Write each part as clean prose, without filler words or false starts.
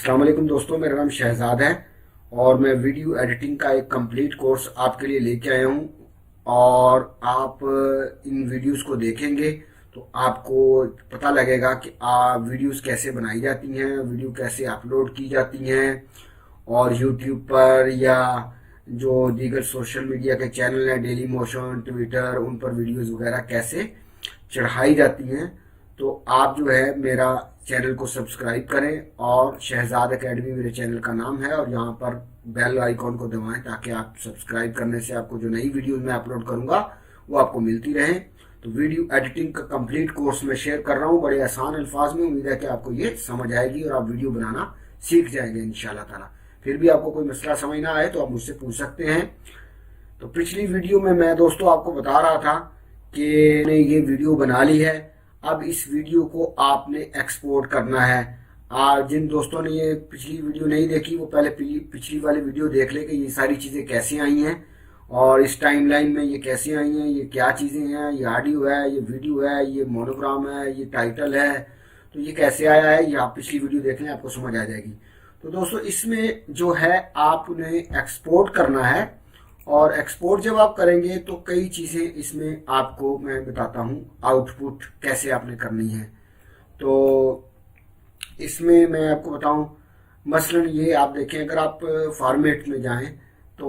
अस्सलाम वालेकुम दोस्तों, मेरा नाम शहजाद है और मैं वीडियो एडिटिंग का एक कंप्लीट कोर्स आपके लिए लेके आया हूँ। और आप इन वीडियोस को देखेंगे तो आपको पता लगेगा कि वीडियोस कैसे बनाई जाती हैं, वीडियो कैसे अपलोड की जाती हैं और यूट्यूब पर या जो दीगर सोशल मीडिया के चैनल हैं, डेली मोशन, ट्विटर, उन पर वीडियोस वगैरह कैसे चढ़ाई जाती हैं। तो आप जो है मेरा चैनल को सब्सक्राइब करें और शहजाद एकेडमी मेरे चैनल का नाम है और यहाँ पर बेल आइकॉन को दबाएं ताकि आप सब्सक्राइब करने से आपको जो नई वीडियो मैं अपलोड करूंगा वो आपको मिलती रहे। तो वीडियो एडिटिंग का कंप्लीट कोर्स मैं शेयर कर रहा हूँ बड़े आसान अल्फाज में। उम्मीद है कि आपको ये समझ आएगी और आप वीडियो बनाना सीख जाएंगे इंशाल्लाह ताला। फिर भी आपको कोई मसला समझ ना आए तो आप मुझसे पूछ सकते हैं। तो पिछली वीडियो में मैं दोस्तों आपको बता रहा था कि मैंने ये वीडियो बना ली है। अब इस वीडियो को आपने एक्सपोर्ट करना है। जिन दोस्तों ने ये पिछली वीडियो नहीं देखी वो पहले पिछली वाली वीडियो देख ले कि ये सारी चीज़ें कैसे आई हैं और इस टाइमलाइन में ये कैसे आई हैं, ये क्या चीज़ें हैं, ये ऑडियो है, ये वीडियो है, ये मोनोग्राम है, ये टाइटल है, तो ये कैसे आया है ये आप पिछली वीडियो देख लें, आपको समझ आ जाएगी। तो दोस्तों इसमें जो है आपने एक्सपोर्ट करना है और एक्सपोर्ट जब आप करेंगे तो कई चीज़ें इसमें आपको मैं बताता हूँ आउटपुट कैसे आपने करनी है। तो इसमें मैं आपको बताऊँ मसलन ये आप देखें, अगर आप फॉर्मेट में जाएं तो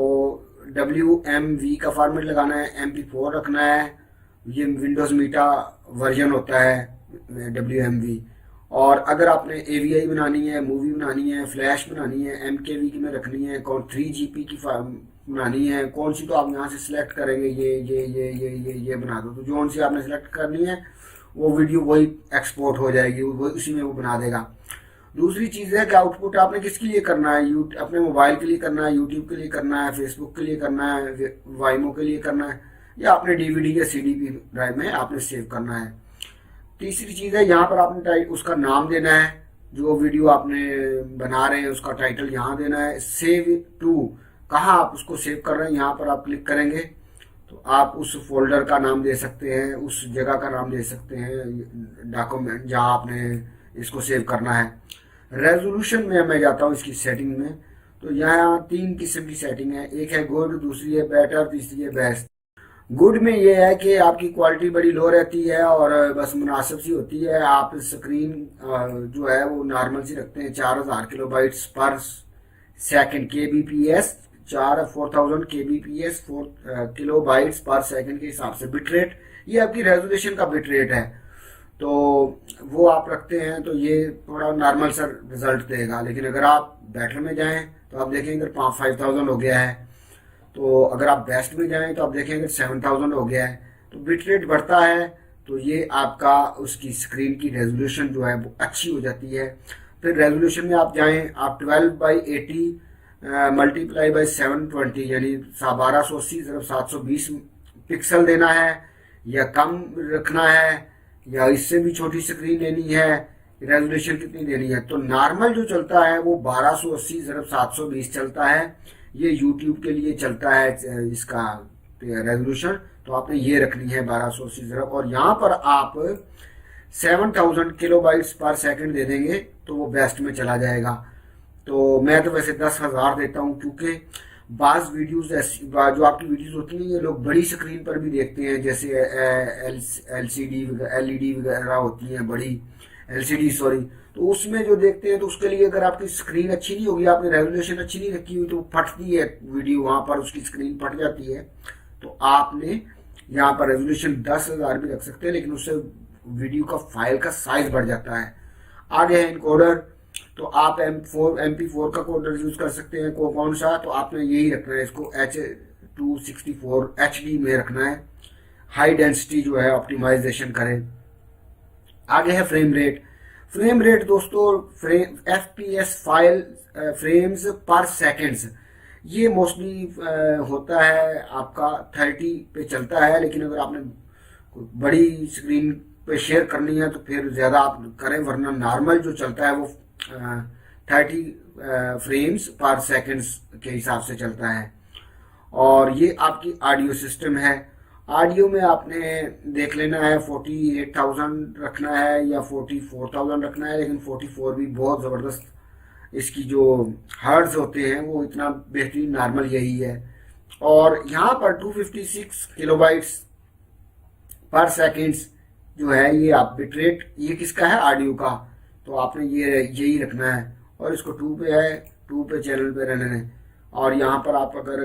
WMV का फॉर्मेट लगाना है, MP4 रखना है, ये विंडोज़ मीटा वर्जन होता है WMV। और अगर आपने AVI बनानी है, मूवी बनानी है, फ्लैश बनानी है, MKV की में रखनी है, कौन 3GP की बनानी है, कौन सी तो आप यहाँ से सिलेक्ट करेंगे, ये बना दो। तो जो सी आपने सिलेक्ट करनी है वो वीडियो वही एक्सपोर्ट हो जाएगी, वो उसी में वो बना देगा। दूसरी चीज़ है कि आउटपुट आपने किसके लिए करना है, अपने मोबाइल के लिए करना है, यूट्यूब के लिए करना है, फेसबुक के लिए करना है, वाइमो के लिए करना है, या अपने DVD या CD ड्राइव में आपने सेव करना है। तीसरी चीज़ है यहाँ पर आपने उसका नाम देना है, जो वीडियो आपने बना रहे हैं उसका टाइटल यहाँ देना है। सेव टू, कहाँ आप उसको सेव कर रहे हैं यहाँ पर आप क्लिक करेंगे तो आप उस फोल्डर का नाम दे सकते हैं, उस जगह का नाम दे सकते हैं, डॉक्यूमेंट जहाँ आपने इसको सेव करना है। रेजोल्यूशन में मैं जाता हूँ इसकी सेटिंग में, तो यहाँ 3 किस्म की सेटिंग है। एक है गुड, दूसरी है बेटर, तीसरी है बेस्ट। गुड में ये है कि आपकी क्वालिटी बड़ी लो रहती है और बस मुनासिब सी होती है। आप स्क्रीन जो है वो नॉर्मल सी रखते हैं, 4000 किलोबाइट्स पर सेकंड KBPS, 4000 KBPS 4 किलोबाइट्स पर सेकंड के हिसाब से बिट रेट, ये आपकी रेजोल्यूशन का बिट रेट है। तो वो आप रखते हैं तो ये थोड़ा नॉर्मल सा रिजल्ट देगा। लेकिन अगर आप बेटर में जाएं तो आप देखेंगे इधर 5000 हो गया है। तो अगर आप बेस्ट में जाएं तो आप देखेंगे 7000 हो गया है। तो बिट रेट बढ़ता है तो ये आपका उसकी स्क्रीन की रेजोल्यूशन जो है वो अच्छी हो जाती है। फिर रेजोल्यूशन में आप जाएं, आप 12/80 मल्टीप्लाई बाई 720 यानी 1280 × 720 पिक्सल देना है, या कम रखना है, या इससे भी छोटी स्क्रीन लेनी है, रेजोल्यूशन कितनी देनी है। तो नॉर्मल जो चलता है वो 1280 × 720 चलता है, ये यूट्यूब के लिए चलता है इसका रेजोल्यूशन। तो आपने ये रखनी है 1280 ज़रा, और यहाँ पर आप 7000 किलोबाइट्स पर सेकंड दे देंगे तो वो बेस्ट में चला जाएगा। तो मैं तो वैसे 10,000 देता हूँ, क्योंकि बाज़ वीडियोस ऐसी जो आपकी वीडियोस होती हैं ये लोग बड़ी स्क्रीन पर भी देखते हैं, जैसे LCD LED वगैरह होती हैं, बड़ी LCD सॉरी, तो उसमें जो देखते हैं तो उसके लिए अगर आपकी स्क्रीन अच्छी नहीं होगी, आपने रेजोल्यूशन अच्छी नहीं रखी हुई, तो फटती है वीडियो, वहाँ पर उसकी स्क्रीन फट जाती है। तो आपने यहाँ पर रेजोल्यूशन 10,000 भी रख सकते हैं, लेकिन उससे वीडियो का फाइल का साइज बढ़ जाता है। आगे है इनकोडर, तो आप MP4 का कोडर यूज कर सकते हैं। कौन सा, तो आपने यही रखना है, इसको H264 HD में रखना है, हाई डेंसिटी जो है ऑप्टिमाइजेशन करें। आगे है फ्रेम रेट। फ्रेम रेट दोस्तों FPS फाइल फ्रेम्स पर सेकेंड्स, ये मोस्टली होता है आपका 30 पे चलता है, लेकिन अगर आपने बड़ी स्क्रीन पे शेयर करनी है तो फिर ज़्यादा आप करें, वरना नॉर्मल जो चलता है वो 30 फ्रेम्स पर सेकेंड्स के हिसाब से चलता है। और ये आपकी ऑडियो सिस्टम है। ऑडियो में आपने देख लेना है 48,000 रखना है या 44,000 रखना है, लेकिन 44 भी बहुत ज़बरदस्त इसकी जो हर्ट्ज होते हैं वो इतना बेहतरीन नॉर्मल यही है। और यहाँ पर 256 किलोबाइट्स पर सेकेंड्स जो है ये आप बिटरेट, ये किसका है, ऑडियो का, तो आपने ये यही रखना है। और इसको 2 पे है, 2 पे चैनल पे रहने दें। और यहाँ पर आप अगर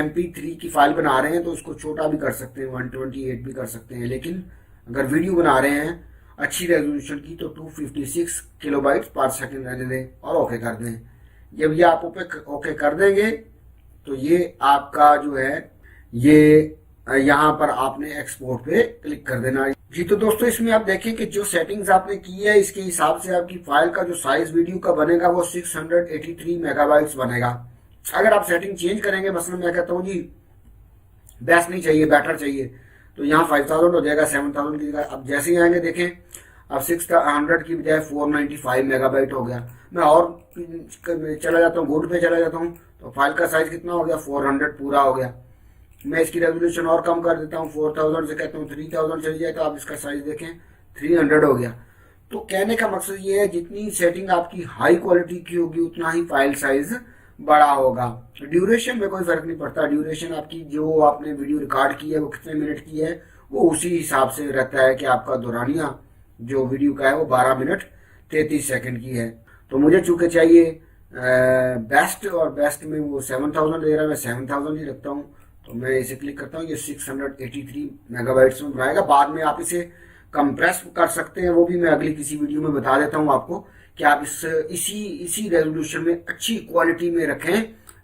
MP3 की फाइल बना रहे हैं तो उसको छोटा भी कर सकते हैं, 128 भी कर सकते हैं, लेकिन अगर वीडियो बना रहे हैं अच्छी रेजोल्यूशन की तो 256 किलोबाइट्स पर सेकेंड रहने दें और ओके कर दें। जब ये आप ओके कर देंगे तो ये आपका जो है ये यहाँ पर आपने एक्सपोर्ट पे क्लिक कर देना जी। तो दोस्तों इसमें आप देखें कि जो सेटिंग्स आपने की है इसके हिसाब से आपकी फाइल का जो साइज वीडियो का बनेगा वो 683 मेगाबाइट्स बनेगा। अगर आप सेटिंग चेंज करेंगे, मसलन मैं कहता हूँ जी बेस्ट नहीं चाहिए, बेटर चाहिए, तो यहाँ 5000 हो जाएगा, 7000 की जगह। अब जैसे ही आएंगे देखें अब 600 की बजाय 495 मेगाबाइट हो गया। मैं और चला जाता हूँ, गुड पे चला जाता हूँ, तो फाइल का साइज कितना हो गया, 400 पूरा हो गया। मैं इसकी रेजोल्यूशन और कम कर देता हूँ, 4000 से कहता हूँ 3000 चली जाए, तो आप इसका साइज देखें 300 हो गया। तो कहने का मकसद ये है जितनी सेटिंग आपकी हाई क्वालिटी की होगी उतना ही फाइल साइज बड़ा होगा। ड्यूरेशन में कोई फर्क नहीं पड़ता, ड्यूरेशन आपकी जो आपने वीडियो रिकॉर्ड की है वो कितने मिनट की है वो उसी हिसाब से रहता है कि आपका दौरानिया जो वीडियो का है वो 12 मिनट 33 सेकंड की है। तो मुझे चूंकि चाहिए बेस्ट, और बेस्ट में वो 7000 दे रहा है, मैं 7000 ही रखता हूँ, तो मैं इसे क्लिक करता हूँ। ये 683 मेगाबाइट्स में बनाएगा। बाद में आप इसे कंप्रेस कर सकते हैं, वो भी मैं अगली किसी वीडियो में बता देता हूँ आपको कि आप इसी रेजोल्यूशन में अच्छी क्वालिटी में रखें,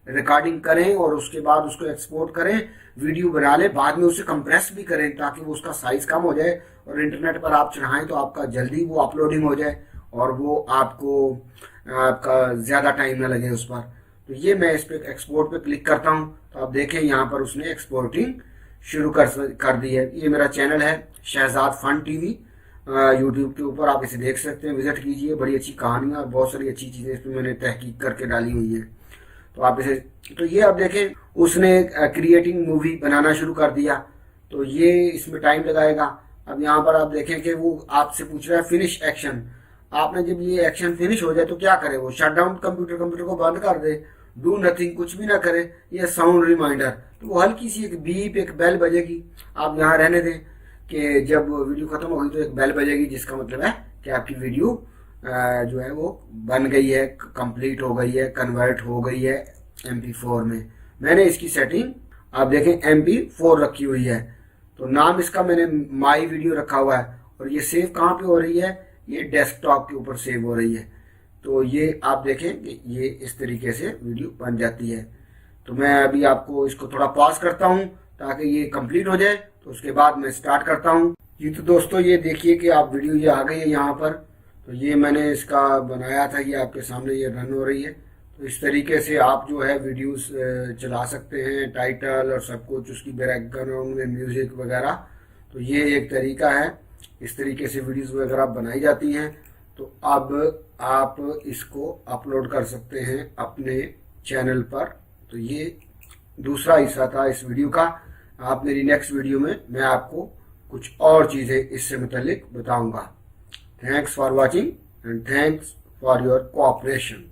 रिकॉर्डिंग करें और उसके बाद उसको एक्सपोर्ट करें, वीडियो बना लें, बाद में उसे कंप्रेस भी करें ताकि वो उसका साइज कम हो जाए और इंटरनेट पर आप चढ़ाएं तो आपका जल्दी वो अपलोडिंग हो जाए और वो आपका ज़्यादा टाइम ना लगे उस पर। तो ये मैं इस पर एक्सपोर्ट पे क्लिक करता हूँ तो आप देखें यहाँ पर उसने एक्सपोर्टिंग शुरू कर दी है। ये मेरा चैनल है शहजाद फन टीवी, यूट्यूब के ऊपर आप इसे देख सकते हैं, विजिट कीजिए। बड़ी अच्छी कहानियाँ और बहुत सारी अच्छी चीज़ें इसमें मैंने तहकीक करके डाली हुई है, तो आप इसे, तो ये आप देखें उसने क्रिएटिंग मूवी बनाना शुरू कर दिया, तो ये इसमें टाइम लगाएगा। अब यहाँ पर आप देखें कि वो आपसे पूछ रहा है फिनिश एक्शन। आपने जब ये एक्शन फिनिश हो जाए तो क्या करे, वो शट डाउन कंप्यूटर को बंद कर दे, डू नथिंग, कुछ भी ना करे, ये साउंड रिमाइंडर, तो वो हल्की सी एक बीप, एक बेल बजेगी। आप यहाँ रहने दें कि जब वीडियो खत्म होगी तो एक बेल बजेगी, जिसका मतलब है कि आपकी वीडियो जो है वो बन गई है, कंप्लीट हो गई है, कन्वर्ट हो गई है MP4 में। मैंने इसकी सेटिंग आप देखें MP4 रखी हुई है, तो नाम इसका मैंने माई वीडियो रखा हुआ है। और ये सेव कहाँ पे हो रही है, ये डेस्कटॉप के ऊपर सेव हो रही है। तो ये आप देखें कि ये इस तरीके से वीडियो बन जाती है। तो मैं अभी आपको इसको थोड़ा पॉज करता हूँ ताकि ये कंप्लीट हो जाए, तो उसके बाद मैं स्टार्ट करता हूँ। जी तो दोस्तों ये देखिए कि आप वीडियो ये आ गई है यहाँ पर, तो ये मैंने इसका बनाया था, ये आपके सामने ये रन हो रही है। तो इस तरीके से आप जो है वीडियोस चला सकते हैं, टाइटल और सब कुछ, उसकी बैकग्राउंड में म्यूजिक वगैरह। तो ये एक तरीका है, इस तरीके से वीडियोस वगैरह बनाई जाती हैं। तो अब आप इसको अपलोड कर सकते हैं अपने चैनल पर। तो ये दूसरा हिस्सा था इस वीडियो का। आप मेरी नेक्स्ट वीडियो में मैं आपको कुछ और चीज़ें इससे मुतालिक बताऊंगा। Thanks for watching and thanks for your cooperation.